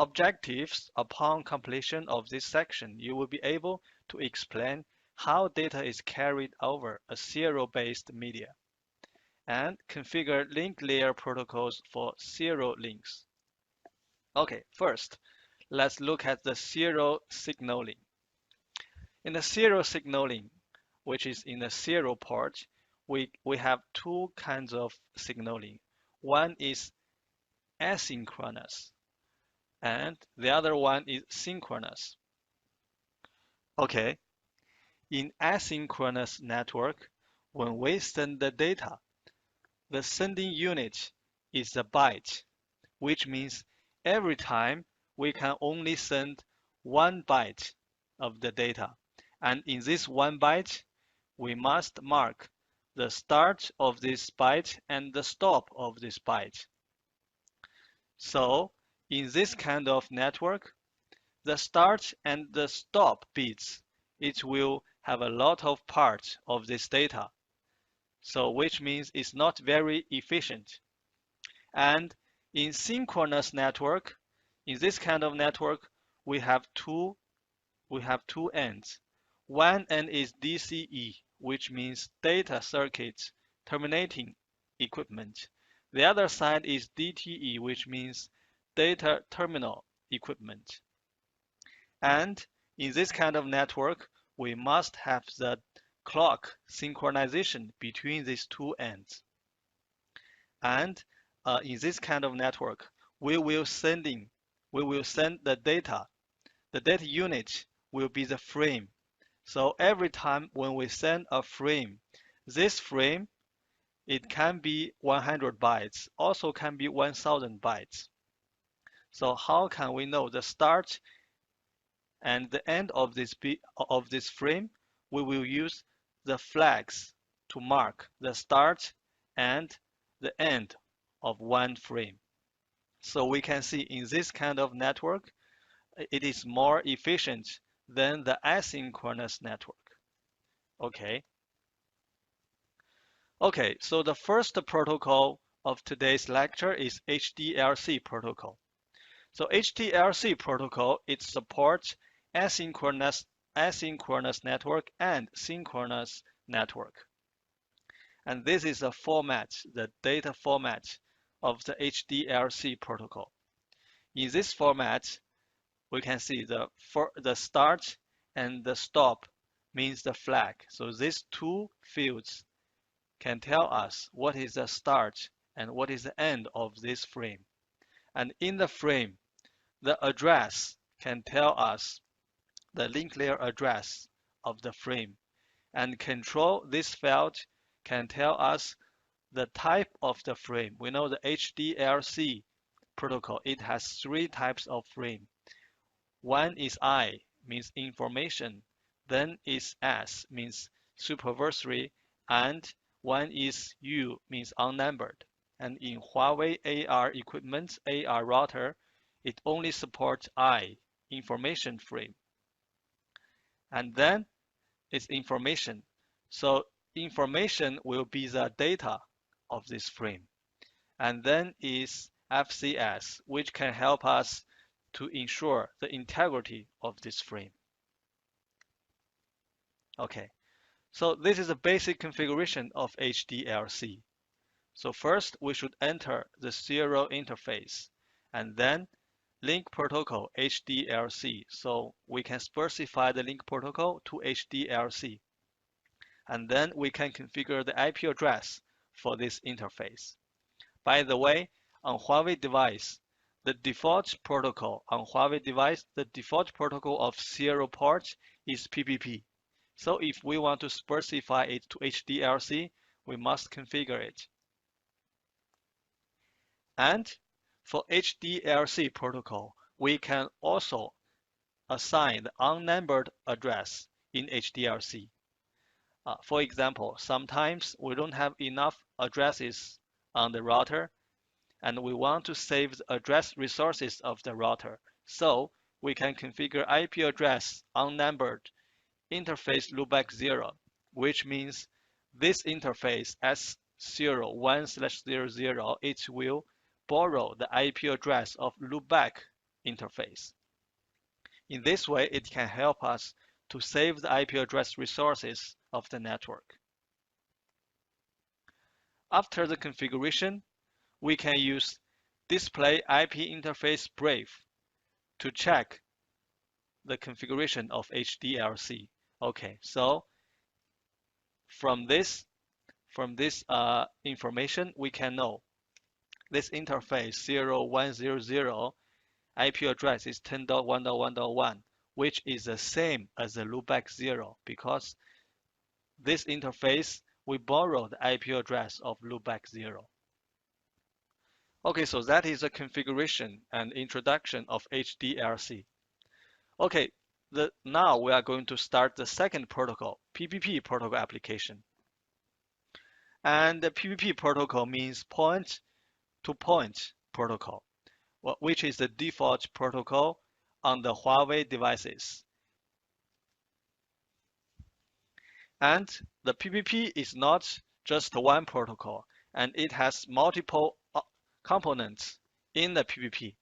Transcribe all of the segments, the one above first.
objectives. Upon completion of this section, you will be able to explain how data is carried over a serial-based media and configure link layer protocols for serial links. Okay, first, let's look at the serial signaling. In the serial signaling, which is in the serial port, we have two kinds of signaling. One is asynchronous, and the other one is synchronous. Okay, in asynchronous network, when we send the data, the sending unit is a byte, which means every time we can only send 1 byte of the data. And in this 1 byte, we must mark the start of this byte and the stop of this byte. So in this kind of network, the start and the stop bits, it will have a lot of parts of this data. So which means it's not very efficient. And in synchronous network, in this kind of network, we have two ends. One end is DCE, which means data circuit terminating equipment. The other side is DTE, which means data terminal equipment. And in this kind of network, we must have the clock synchronization between these two ends. And in this kind of network, we will send the data. The data unit will be the frame. So every time when we send a frame, this frame, it can be 100 bytes, also can be 1000 bytes. So how can we know the start and the end of this frame? We will use the flags to mark the start and the end of one frame. So we can see in this kind of network, it is more efficient than the asynchronous network. Okay. Okay, so the first protocol of today's lecture is HDLC protocol. So HDLC protocol, it supports asynchronous network and synchronous network. And this is a format, the data format of the HDLC protocol. In this format, we can see the start and the stop means the flag. So these two fields can tell us what is the start and what is the end of this frame. And in the frame, the address can tell us the link layer address of the frame. And control this field can tell us the type of the frame. We know the HDLC protocol, it has 3 types of frame. One is I, means information. Then is S, means supervisory. And one is U, means unnumbered. And in Huawei AR equipment, AR router, it only supports I, information frame. And then it's information. So information will be the data of this frame. And then is FCS, which can help us to ensure the integrity of this frame. Okay, so this is a basic configuration of HDLC. So first, we should enter the serial interface, and then link protocol HDLC. So we can specify the link protocol to HDLC. And then we can configure the IP address for this interface. By the way, on Huawei device, the default protocol of serial port is PPP. So if we want to specify it to HDLC, we must configure it. And for HDLC protocol, we can also assign the unnumbered address in HDLC. For example, sometimes we don't have enough addresses on the router, and we want to save the address resources of the router. So we can configure IP address unnumbered interface loopback 0, which means this interface S01/00, it will borrow the IP address of loopback interface. In this way, it can help us to save the IP address resources of the network. After the configuration, we can use display IP interface brief to check the configuration of HDLC. Okay, so from this information, we can know this interface 0100 IP address is 10.1.1.1, which is the same as the loopback 0 because this interface we borrowed the IP address of loopback 0. Okay, so that is a configuration and introduction of HDLC. Okay, now we are going to start the second protocol, PPP protocol application. And the PPP protocol means point-to-point protocol, which is the default protocol on the Huawei devices. And the PPP is not just one protocol, and it has multiple components in the PPP.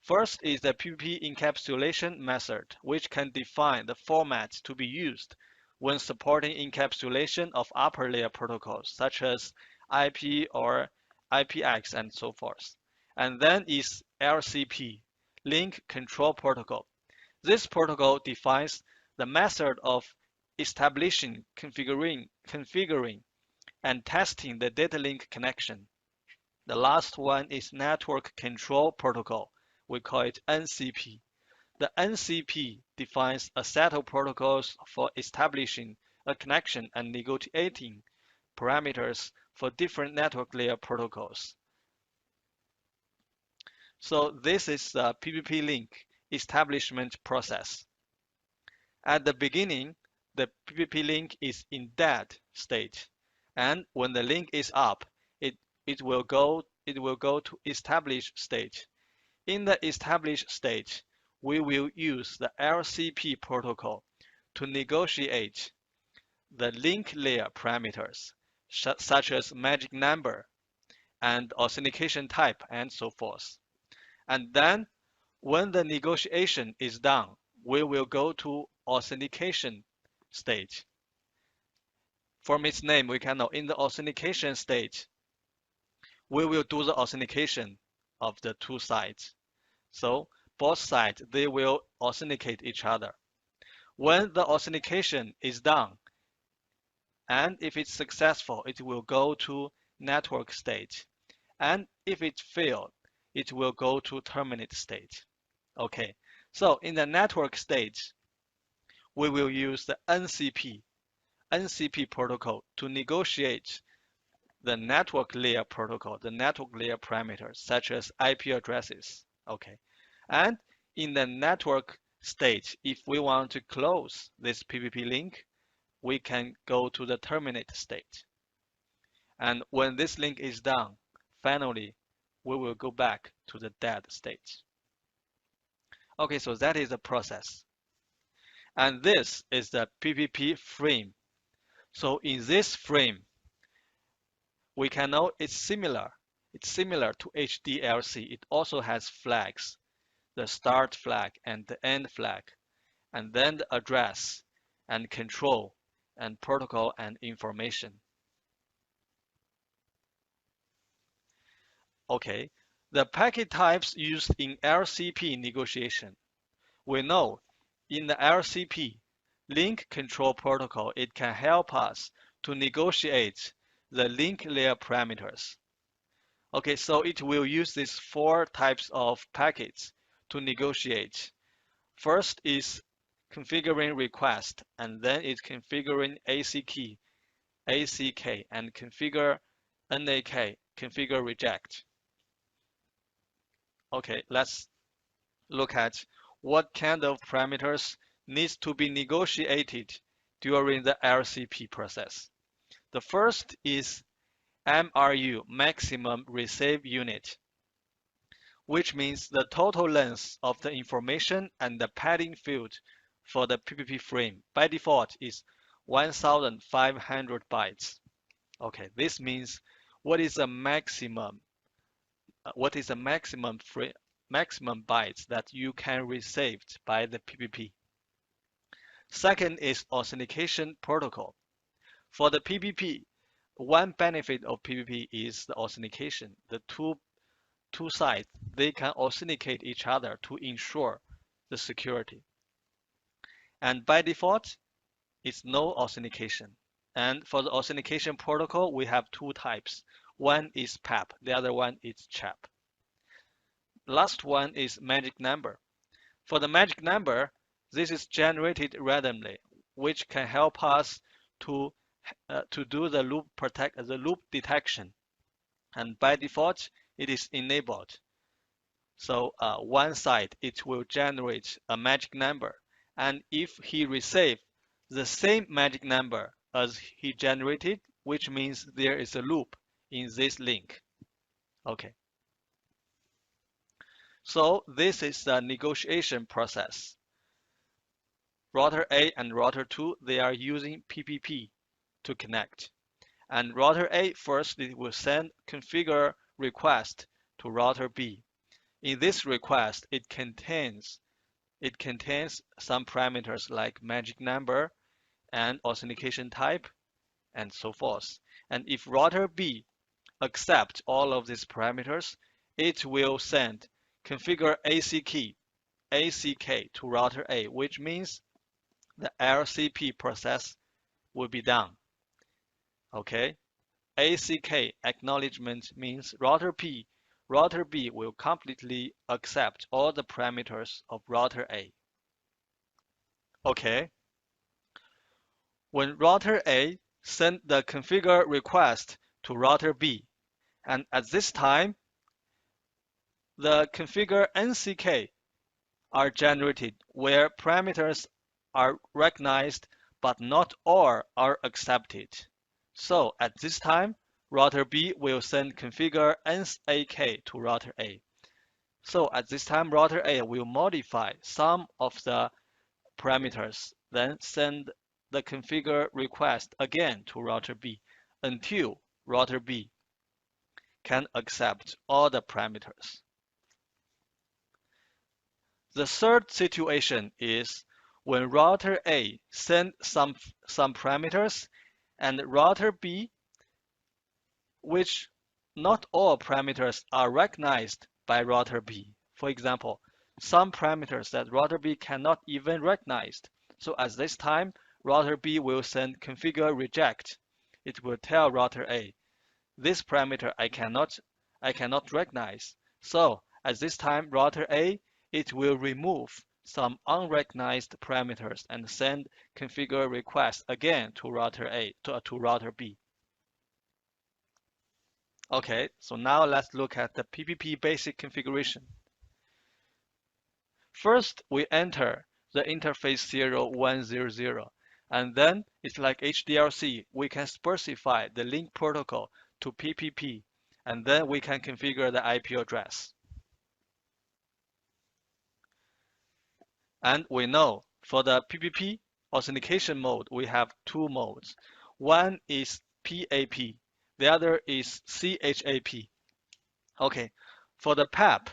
First is the PPP encapsulation method, which can define the format to be used when supporting encapsulation of upper layer protocols, such as IP or IPX and so forth. And then is LCP, Link Control Protocol. This protocol defines the method of establishing, configuring, and testing the data link connection. The last one is Network Control Protocol. We call it NCP. The NCP defines a set of protocols for establishing a connection and negotiating parameters for different network layer protocols. So this is the PPP link establishment process. At the beginning, the PPP link is in dead state, and when the link is up, it will go to established state. In the established state, we will use the LCP protocol to negotiate the link layer parameters, such as magic number and authentication type and so forth. And then, when the negotiation is done, we will go to authentication stage. From its name, we can know in the authentication stage, we will do the authentication of the two sides. So both sides, they will authenticate each other. When the authentication is done, and if it's successful, it will go to network stage. And if it failed, it will go to terminate stage. Okay, so in the network stage, we will use the NCP protocol to negotiate the network layer protocol, the network layer parameters, such as IP addresses. Okay, and in the network stage, if we want to close this PPP link, we can go to the terminate state. And when this link is done, finally, we will go back to the dead state. Okay, so that is the process. And this is the PPP frame. So in this frame, we can know it's similar. It's similar to HDLC. It also has flags, the start flag and the end flag, and then the address and control and protocol and information. Okay, the packet types used in LCP negotiation. We know in the LCP, link control protocol, it can help us to negotiate the link layer parameters. Okay, so it will use these 4 types of packets to negotiate. First is configuring request, and then it's configuring ACK, and configure NAK, configure reject. Okay, let's look at what kind of parameters needs to be negotiated during the LCP process. The first is MRU, maximum receive unit, which means the total length of the information and the padding field for the PPP frame by default is 1500 bytes. Okay, this means what is the maximum maximum bytes that you can receive by the PPP. Second is authentication protocol. For the PPP, one benefit of PPP is the authentication. The two sides, they can authenticate each other to ensure the security. And by default, it's no authentication. And for the authentication protocol, we have two types. One is PAP, the other one is CHAP. Last one is magic number. For the magic number, this is generated randomly, which can help us to do the loop detection. And by default, it is enabled. So one side, it will generate a magic number. And if he receives the same magic number as he generated, which means there is a loop in this link. Okay. So this is the negotiation process. Router A and router 2, they are using PPP to connect. And router A first, it will send configure request to router B. In this request, it contains some parameters like magic number and authentication type and so forth. And if router B accepts all of these parameters, it will send configure ACK to router A, which means the LCP process will be done. Okay, ACK acknowledgement means router B will completely accept all the parameters of router A. Okay, when router A send the configure request to router B, and at this time, the configure NCK are generated where parameters are recognized but not all are accepted. So at this time, router B will send configure NAK to router A. So at this time, router A will modify some of the parameters, then send the configure request again to router B until router B can accept all the parameters. The third situation is when router A sends some parameters and router B, which not all parameters are recognized by router B. For example, some parameters that router B cannot even recognize. So at this time, router B will send configure reject. It will tell router A, this parameter I cannot recognize. So at this time, router A, it will remove some unrecognized parameters and send configure request again to router A to router B. Okay, so now let's look at the PPP basic configuration. First, we enter the interface 0100, and then it's like HDLC. We can specify the link protocol to PPP, and then we can configure the IP address. And we know for the PPP authentication mode, we have two modes. One is PAP, the other is CHAP. Okay, for the PAP,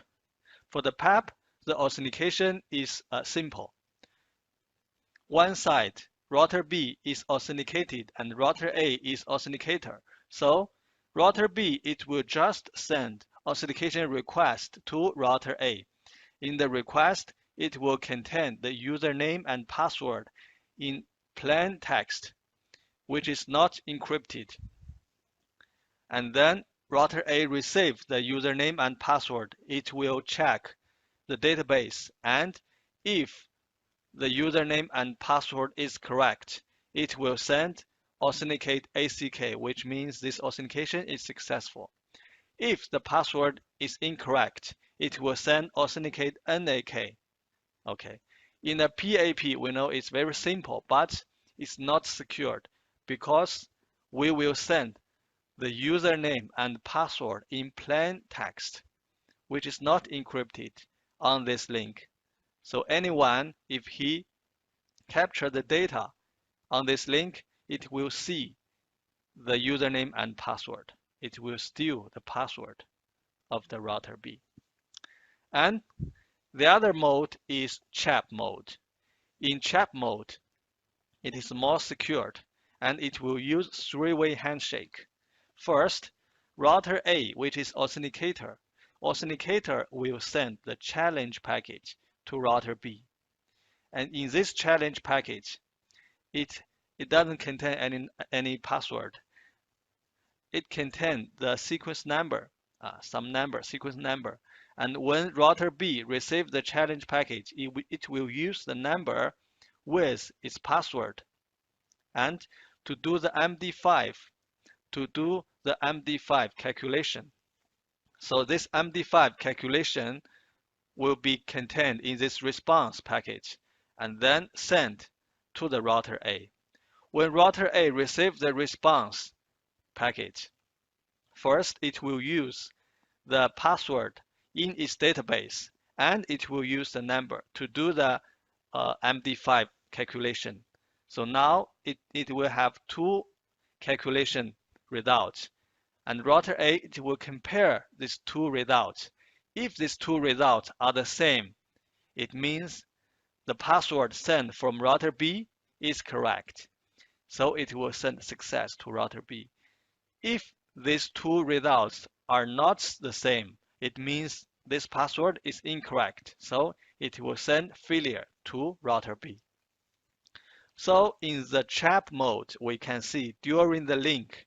the authentication is simple. One side, router B is authenticated and router A is authenticator. So router B, it will just send authentication request to router A. In the request, it will contain the username and password in plain text, which is not encrypted. And then router A receives the username and password. It will check the database, and if the username and password is correct, it will send authenticate ACK, which means this authentication is successful. If the password is incorrect, it will send authenticate NAK. Okay. In a PAP, we know it's very simple, but it's not secured because we will send the username and password in plain text, which is not encrypted on this link. So anyone, if he capture the data on this link, it will see the username and password. It will steal the password of the router B. And the other mode is CHAP mode. In CHAP mode, it is more secured and it will use three-way handshake. First, router A, which is authenticator. Authenticator will send the challenge package to router B. And in this challenge package, it doesn't contain any password. It contains the sequence number, sequence number. And when router B receives the challenge package, it will use the number with its password and to do the MD5 calculation. So this MD5 calculation will be contained in this response package and then sent to the router A. When router A receives the response package, first it will use the password in its database and it will use the number to do the MD5 calculation. So now it will have two calculation results. And router A, it will compare these two results. If these two results are the same, it means the password sent from router B is correct. So it will send success to router B. If these two results are not the same, it means this password is incorrect. So it will send failure to router B. So in the CHAP mode, we can see during the link,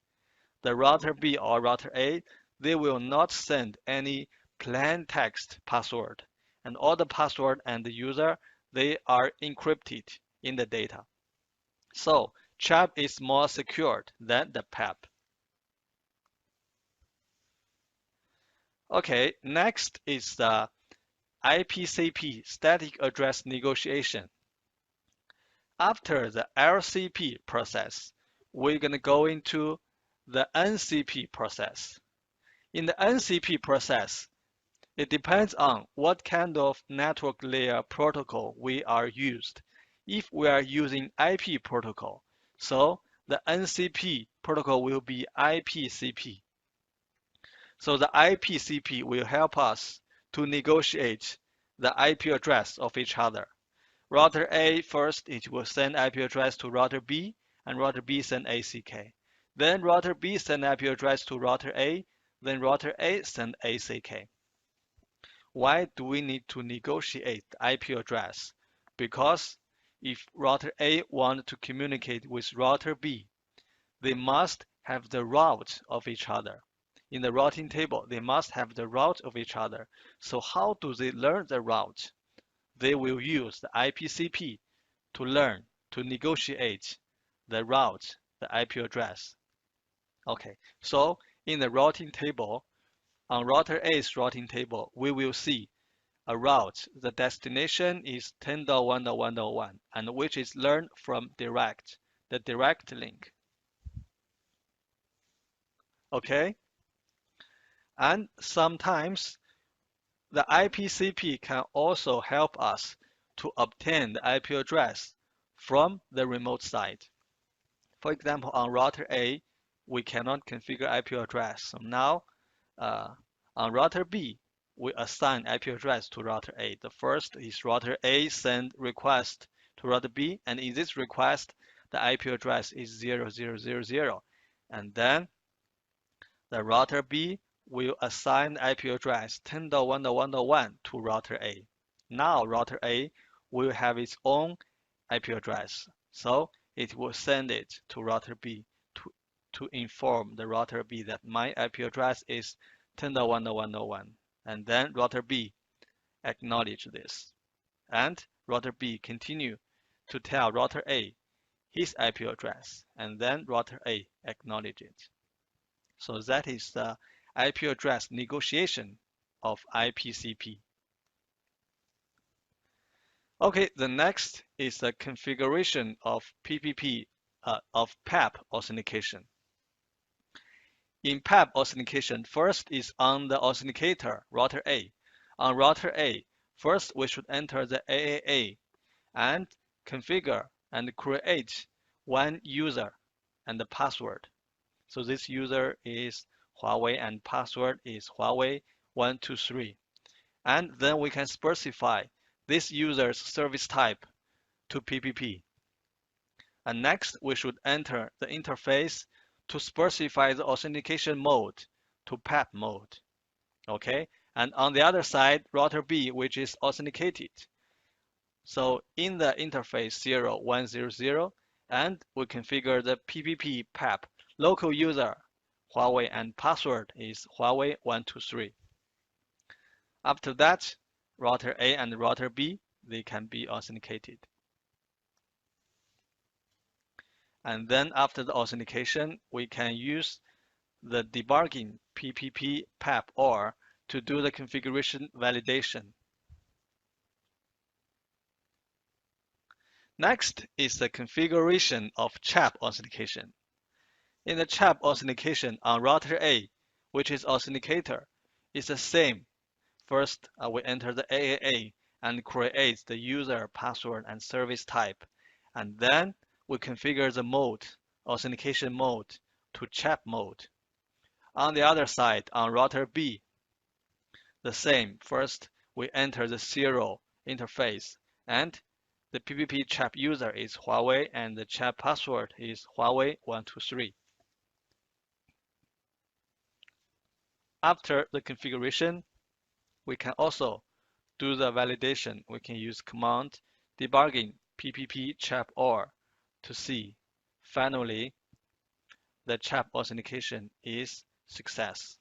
the router B or router A, they will not send any plain text password. And all the password and the user, they are encrypted in the data. So CHAP is more secured than the PAP. Okay, next is the IPCP static address negotiation. After the LCP process, we're going to go into the NCP process. In the NCP process, it depends on what kind of network layer protocol we are used. If we are using IP protocol, so the NCP protocol will be IPCP. So the IPCP will help us to negotiate the IP address of each other. Router A first, it will send IP address to router B, and router B send ACK. Then router B send IP address to router A, then router A send ACK. Why do we need to negotiate the IP address? Because if router A want to communicate with router B, they must have the route of each other. In the routing table, they must have the route of each other. So how do they learn the route? They will use the IPCP to learn, to negotiate the route, the IP address. Okay, so in the routing table, on router A's routing table, we will see a route. The destination is 10.1.1.1, and which is learned from direct, the direct link. Okay, and sometimes the IPCP can also help us to obtain the IP address from the remote site. For example, on router A, we cannot configure IP address. So now on router B, we assign IP address to router A. The first is router A send request to router B, and in this request, the IP address is 0000, and then the router B will assign the IP address 10.1.1.1 to router A. Now router A will have its own IP address, so it will send it to router B to inform the router B that my IP address is 10.1.1.1, and then router B acknowledge this, and router B continue to tell router A his IP address, and then router A acknowledge it. So that is the IP address negotiation of IPCP. Okay, the next is the configuration of PPP of PAP authentication. In PAP authentication, first is on the authenticator, router A. On router A, first we should enter the AAA and configure and create one user and the password. So this user is Huawei and password is Huawei 123. And then we can specify this user's service type to PPP. And next, we should enter the interface to specify the authentication mode to PAP mode. Okay, and on the other side, router B, which is authenticated. So in the interface 0100, and we configure the PPP PAP local user Huawei and password is Huawei123. After that, router A and router B, they can be authenticated. And then after the authentication, we can use the debugging PPP PAP OR to do the configuration validation. Next is the configuration of CHAP authentication. In the CHAP authentication on router A, which is authenticator, it's the same. First, we enter the AAA and create the user password and service type. And then we configure the mode, authentication mode, to CHAP mode. On the other side, on router B, the same. First, we enter the serial interface, and the PPP CHAP user is Huawei, and the CHAP password is Huawei123. After the configuration, we can also do the validation. We can use command debugging PPP CHAP OR to see finally the CHAP authentication is success.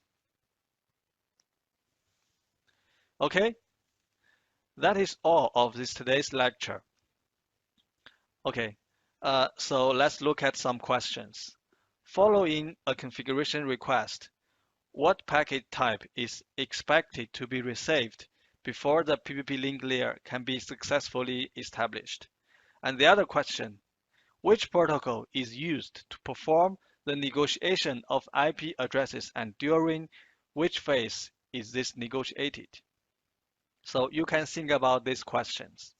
Okay, that is all of today's lecture. Okay, so let's look at some questions. Following a configuration request, what packet type is expected to be received before the PPP link layer can be successfully established? And the other question, which protocol is used to perform the negotiation of IP addresses and during which phase is this negotiated? So you can think about these questions.